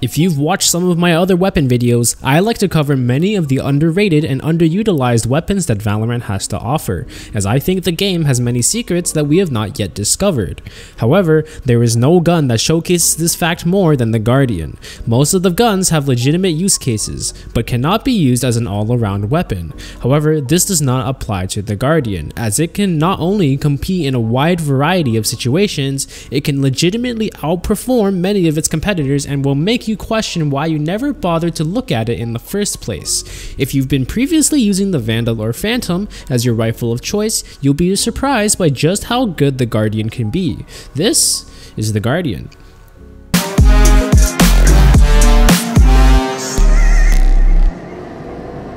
If you've watched some of my other weapon videos, I like to cover many of the underrated and underutilized weapons that Valorant has to offer, as I think the game has many secrets that we have not yet discovered. However, there is no gun that showcases this fact more than the Guardian. Most of the guns have legitimate use cases, but cannot be used as an all-around weapon. However, this does not apply to the Guardian, as it can not only compete in a wide variety of situations, it can legitimately outperform many of its competitors and will make you question why you never bothered to look at it in the first place. If you've been previously using the Vandal or Phantom as your rifle of choice, you'll be surprised by just how good the Guardian can be. This is the Guardian.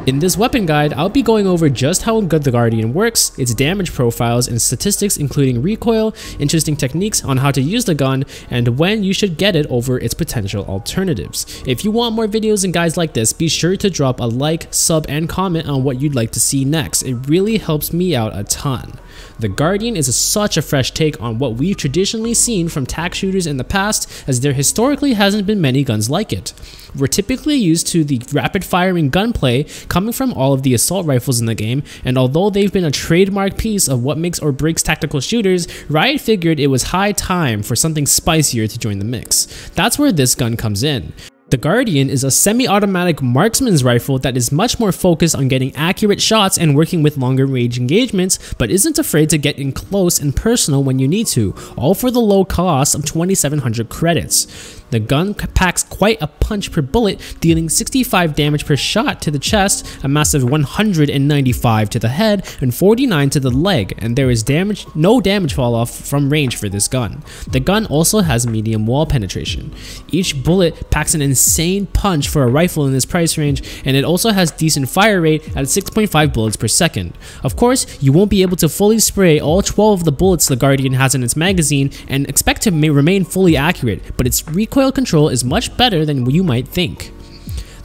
In this weapon guide, I'll be going over just how good the Guardian works, its damage profiles and statistics including recoil, interesting techniques on how to use the gun, and when you should get it over its potential alternatives. If you want more videos and guides like this, be sure to drop a like, sub, and comment on what you'd like to see next. It really helps me out a ton. The Guardian is such a fresh take on what we've traditionally seen from tac shooters in the past, as there historically hasn't been many guns like it. We're typically used to the rapid firing gunplay coming from all of the assault rifles in the game, and although they've been a trademark piece of what makes or breaks tactical shooters, Riot figured it was high time for something spicier to join the mix. That's where this gun comes in. The Guardian is a semi-automatic marksman's rifle that is much more focused on getting accurate shots and working with longer range engagements, but isn't afraid to get in close and personal when you need to, all for the low cost of 2,700 credits. The gun packs quite a punch per bullet, dealing 65 damage per shot to the chest, a massive 195 to the head, and 49 to the leg, and there is no damage fall off from range for this gun. The gun also has medium wall penetration. Each bullet packs an insane punch for a rifle in this price range, and it also has decent fire rate at 6.5 bullets per second. Of course, you won't be able to fully spray all 12 of the bullets the Guardian has in its magazine and expect to remain fully accurate, but its recoil control is much better than you might think.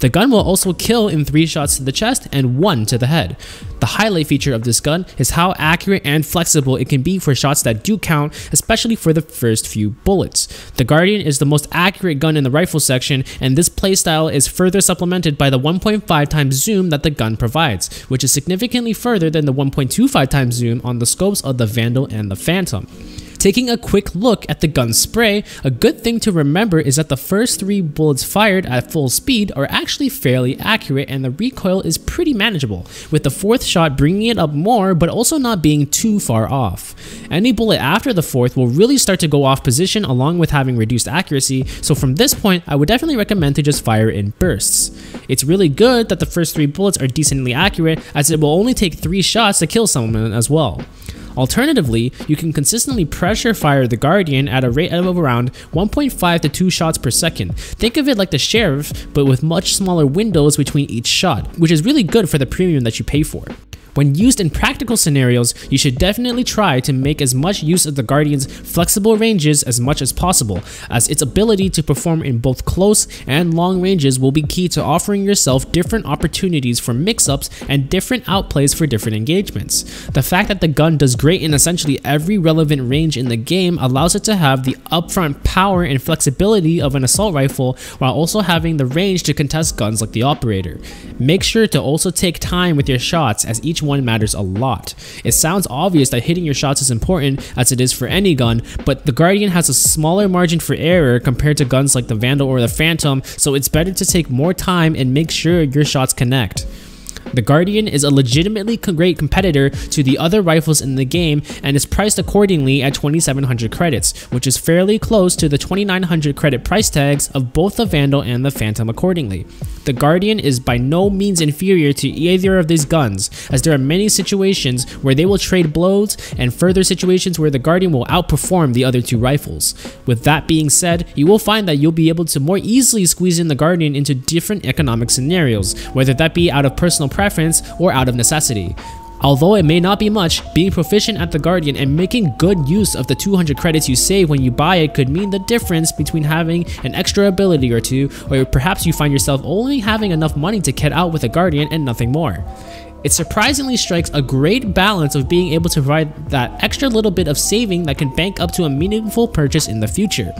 The gun will also kill in 3 shots to the chest and 1 to the head. The highlight feature of this gun is how accurate and flexible it can be for shots that do count, especially for the first few bullets. The Guardian is the most accurate gun in the rifle section, and this playstyle is further supplemented by the 1.5 times zoom that the gun provides, which is significantly further than the 1.25 times zoom on the scopes of the Vandal and the Phantom. Taking a quick look at the gun spray, a good thing to remember is that the first 3 bullets fired at full speed are actually fairly accurate and the recoil is pretty manageable, with the 4th shot bringing it up more but also not being too far off. Any bullet after the 4th will really start to go off position along with having reduced accuracy, so from this point I would definitely recommend to just fire in bursts. It's really good that the first 3 bullets are decently accurate, as it will only take 3 shots to kill someone as well. Alternatively, you can consistently pressure fire the Guardian at a rate of around 1.5 to 2 shots per second. Think of it like the Sheriff, but with much smaller windows between each shot, which is really good for the premium that you pay for. When used in practical scenarios, you should definitely try to make as much use of the Guardian's flexible ranges as much as possible, as its ability to perform in both close and long ranges will be key to offering yourself different opportunities for mix-ups and different outplays for different engagements. The fact that the gun does great in essentially every relevant range in the game allows it to have the upfront power and flexibility of an assault rifle while also having the range to contest guns like the Operator. Make sure to also take time with your shots, as each one matters a lot. It sounds obvious that hitting your shots is important, as it is for any gun, but the Guardian has a smaller margin for error compared to guns like the Vandal or the Phantom, so it's better to take more time and make sure your shots connect. The Guardian is a legitimately great competitor to the other rifles in the game and is priced accordingly at 2,700 credits, which is fairly close to the 2,900 credit price tags of both the Vandal and the Phantom accordingly. The Guardian is by no means inferior to either of these guns, as there are many situations where they will trade blows and further situations where the Guardian will outperform the other 2 rifles. With that being said, you will find that you'll be able to more easily squeeze in the Guardian into different economic scenarios, whether that be out of personal preference or out of necessity. Although it may not be much, being proficient at the Guardian and making good use of the 200 credits you save when you buy it could mean the difference between having an extra ability or 2, or perhaps you find yourself only having enough money to kit out with a Guardian and nothing more. It surprisingly strikes a great balance of being able to provide that extra little bit of saving that can bank up to a meaningful purchase in the future.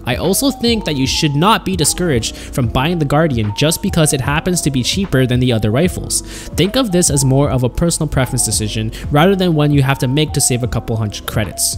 I also think that you should not be discouraged from buying the Guardian just because it happens to be cheaper than the other rifles. Think of this as more of a personal preference decision rather than one you have to make to save a couple hundred credits.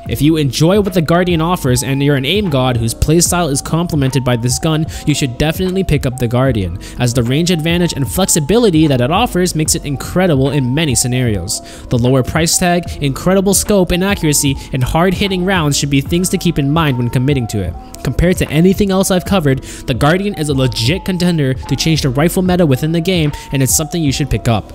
If you enjoy what the Guardian offers and you're an aim god whose playstyle is complemented by this gun, you should definitely pick up the Guardian, as the range advantage and flexibility that it offers makes it incredible in many scenarios. The lower price tag, incredible scope and accuracy, and hard-hitting rounds should be things to keep in mind when committing to it. Compared to anything else I've covered, the Guardian is a legit contender to change the rifle meta within the game, and it's something you should pick up.